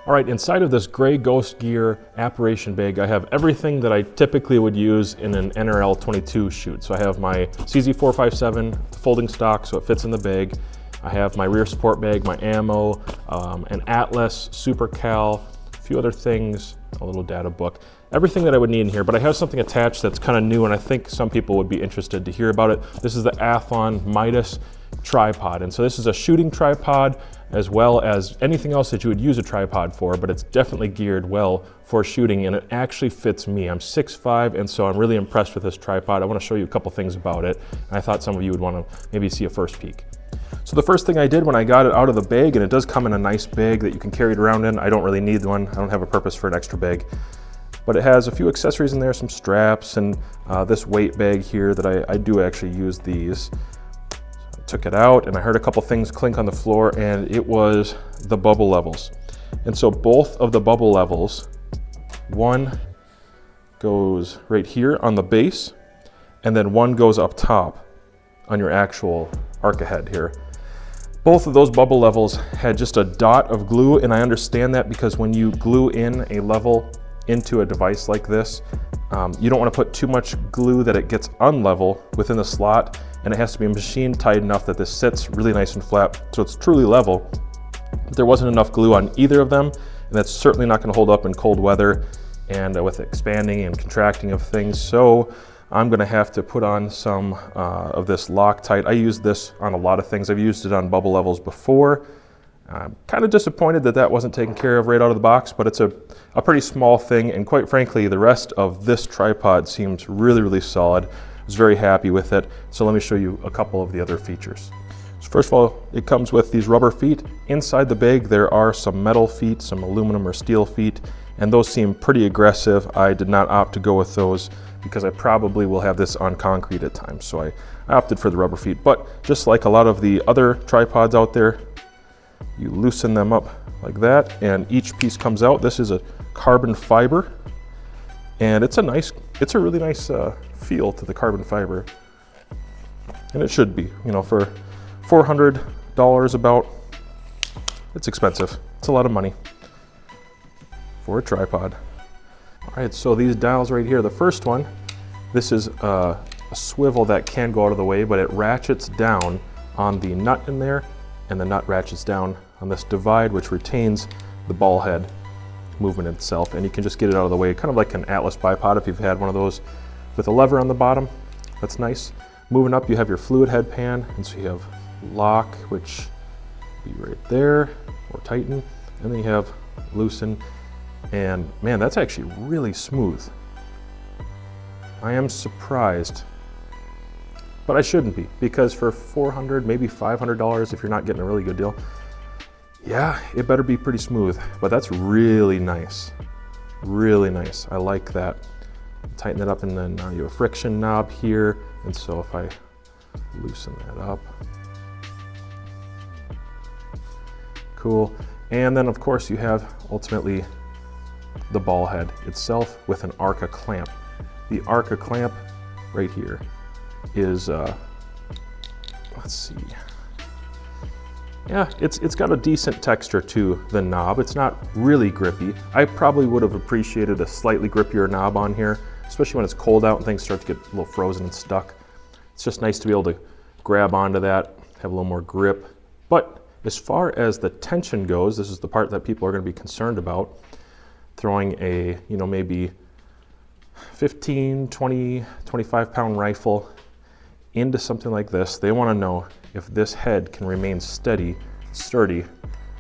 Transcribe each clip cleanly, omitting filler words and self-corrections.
All right, inside of this gray Ghost Gear apparition bag, I have everything that I typically would use in an NRL 22 shoot. So I have my CZ457 folding stock, so it fits in the bag. I have my rear support bag, my ammo, an Atlas, Super Cal, a few other things, a little data book, everything that I would need in here. But I have something attached that's kind of new, and I think some people would be interested to hear about it. This is the Athlon Midas tripod. And so this is a shooting tripod as well as anything else that you would use a tripod for, but it's definitely geared well for shooting, and it actually fits me. I'm 6'5", and so I'm really impressed with this tripod. I want to show you a couple things about it, and I thought some of you would want to maybe see a first peek. So the first thing I did when I got it out of the bag, and it does come in a nice bag that you can carry it around in. I don't really need one. I don't have a purpose for an extra bag. But it has a few accessories in there, some straps, and this weight bag here that I do actually use these. Took it out and I heard a couple things clink on the floor, and it was the bubble levels. And so both of the bubble levels, one goes right here on the base, and then one goes up top on your actual Arca head here. Both of those bubble levels had just a dot of glue, and I understand that because when you glue in a level into a device like this, you don't want to put too much glue that it gets unlevel within the slot, and it has to be machine tight enough that this sits really nice and flat so it's truly level. But there wasn't enough glue on either of them, and that's certainly not going to hold up in cold weather and with expanding and contracting of things. So I'm going to have to put on some of this Loctite. I use this on a lot of things. I've used it on bubble levels before. I'm kind of disappointed that that wasn't taken care of right out of the box, but it's a pretty small thing, and quite frankly, the rest of this tripod seems really, really solid. I was very happy with it. So let me show you a couple of the other features. So first of all, it comes with these rubber feet. Inside the bag, there are some metal feet, some aluminum or steel feet, and those seem pretty aggressive. I did not opt to go with those because I probably will have this on concrete at times. So I opted for the rubber feet, but just like a lot of the other tripods out there, you loosen them up like that, and each piece comes out. This is a carbon fiber, and it's a really nice feel to the carbon fiber, and it should be, you know, for $400 about. It's expensive. It's a lot of money for a tripod. All right, so these dials right here, the first one, this is a swivel that can go out of the way, but it ratchets down on the nut in there, and the nut ratchets down on this divide, which retains the ball head movement itself, and you can just get it out of the way, kind of like an Atlas bipod if you've had one of those with a lever on the bottom. That's nice. Moving up, you have your fluid head pan, and so you have lock, which be right there, or tighten, and then you have loosen, and man, that's actually really smooth. I am surprised, but I shouldn't be, because for $400, maybe $500 if you're not getting a really good deal, yeah, it better be pretty smooth. But that's really nice, really nice. I like that. Tighten it up, and then you have a friction knob here, and so if I loosen that up, cool. And then of course you have ultimately the ball head itself with an Arca clamp. The Arca clamp right here is, let's see, yeah, it's got a decent texture to the knob. It's not really grippy. I probably would have appreciated a slightly grippier knob on here, especially when it's cold out and things start to get a little frozen and stuck. It's just nice to be able to grab onto that, have a little more grip. But as far as the tension goes, this is the part that people are going to be concerned about. Throwing a, you know, maybe 15, 20, 25 pound rifle into something like this, they want to know if this head can remain sturdy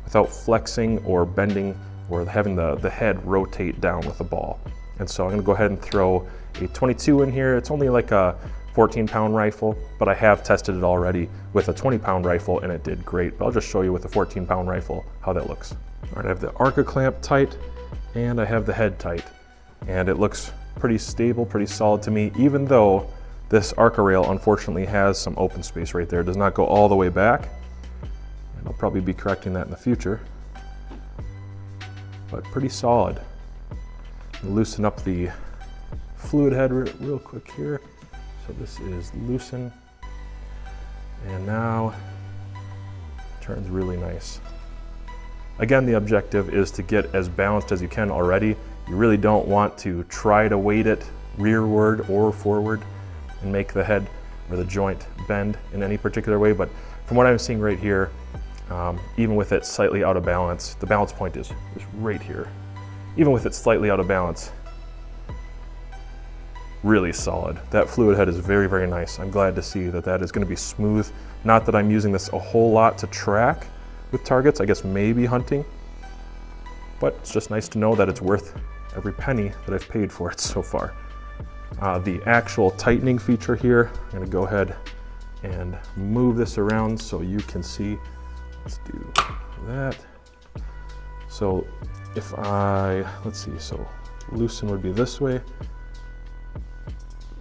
without flexing or bending or having the head rotate down with the ball. And so I'm going to go ahead and throw a 22 in here. It's only like a 14 pound rifle, but I have tested it already with a 20 pound rifle and it did great. But I'll just show you with a 14 pound rifle how that looks. All right, I have the Arca clamp tight and I have the head tight. and it looks pretty stable, pretty solid to me, even though this Arca rail unfortunately has some open space right there. It does not go all the way back, and I'll probably be correcting that in the future, but pretty solid. Loosen up the fluid head real quick here. So this is loosen, and now turns really nice. Again, the objective is to get as balanced as you can already. You really don't want to try to weight it rearward or forward and make the head or the joint bend in any particular way, but from what I'm seeing right here, even with it slightly out of balance, the balance point is right here. Even with it slightly out of balance, really solid. That fluid head is very, very nice. I'm glad to see that that is going to be smooth. Not that I'm using this a whole lot to track with targets, I guess maybe hunting, but it's just nice to know that it's worth every penny that I've paid for it so far. The actual tightening feature here, I'm going to go ahead and move this around so you can see. Let's do that. So if let's see, so loosen would be this way,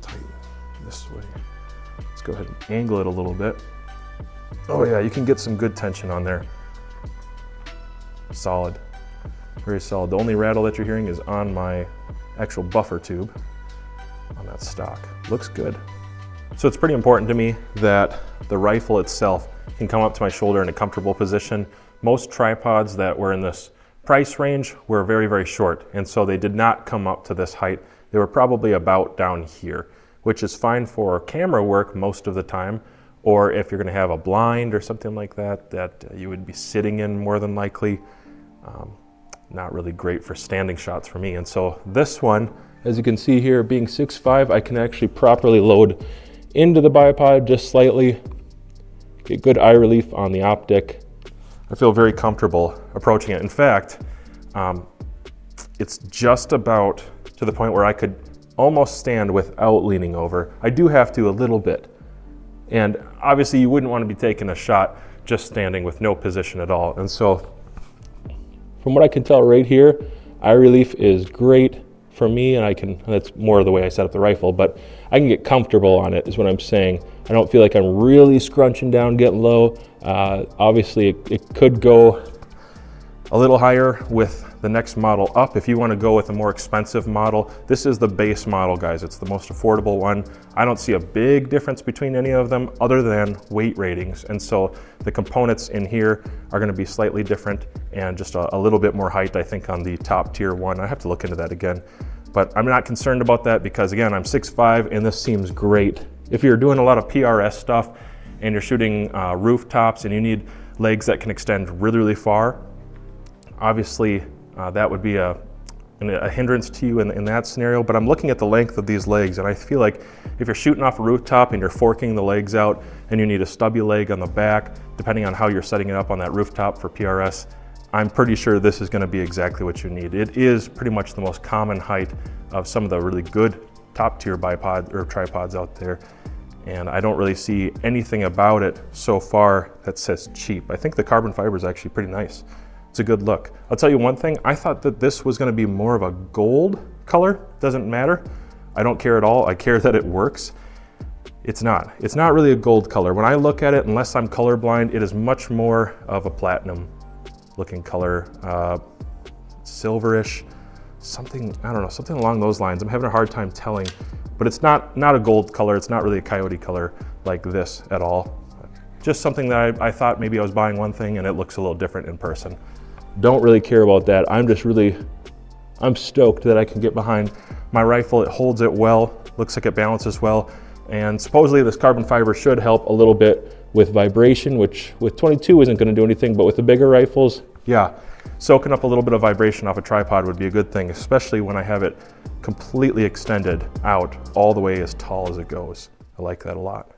tighten this way. Let's go ahead and angle it a little bit. Oh yeah, you can get some good tension on there. Solid, very solid. The only rattle that you're hearing is on my actual buffer tube on that stock. Looks good. So it's pretty important to me that the rifle itself can come up to my shoulder in a comfortable position. Most tripods that were in this price range were very, very short, and so they did not come up to this height. They were probably about down here, which is fine for camera work most of the time, or if you're going to have a blind or something like that, that you would be sitting in more than likely. Not really great for standing shots for me. And so this one, as you can see here, being 6'5", I can actually properly load into the bipod just slightly, get good eye relief on the optic. I feel very comfortable approaching it. In fact, it's just about to the point where I could almost stand without leaning over. I do have to a little bit. And obviously you wouldn't want to be taking a shot just standing with no position at all. And so from what I can tell right here, eye relief is great for me, and that's more of the way I set up the rifle, but I can get comfortable on it is what I'm saying. I don't feel like I'm really scrunching down, getting low. Obviously it could go a little higher with the next model up. If you want to go with a more expensive model, this is the base model, guys. It's the most affordable one. I don't see a big difference between any of them other than weight ratings. And so the components in here are going to be slightly different and just a little bit more height, I think, on the top tier one. I have to look into that again, but I'm not concerned about that because, again, I'm 6'5", and this seems great. If you're doing a lot of PRS stuff and you're shooting rooftops and you need legs that can extend really, really far, obviously that would be a hindrance to you in that scenario, but I'm looking at the length of these legs, and I feel like if you're shooting off a rooftop and you're forking the legs out and you need a stubby leg on the back, depending on how you're setting it up on that rooftop for PRS, I'm pretty sure this is going to be exactly what you need. It is pretty much the most common height of some of the really good top tier bipod or tripods out there, and I don't really see anything about it so far that says cheap. I think the carbon fiber is actually pretty nice. It's a good look. I'll tell you one thing, I thought that this was gonna be more of a gold color. Doesn't matter. I don't care at all. I care that it works. It's not. It's not really a gold color. When I look at it, unless I'm colorblind, it is much more of a platinum looking color, silverish, something, I don't know, something along those lines. I'm having a hard time telling, but it's not a gold color. It's not really a coyote color like this at all. Just something that I thought maybe I was buying one thing and it looks a little different in person. Don't really care about that. I'm stoked that I can get behind my rifle. It holds it well, looks like it balances well, and supposedly this carbon fiber should help a little bit with vibration, which with 22 isn't gonna do anything, but with the bigger rifles, yeah, soaking up a little bit of vibration off a tripod would be a good thing, especially when I have it completely extended out all the way as tall as it goes. I like that a lot.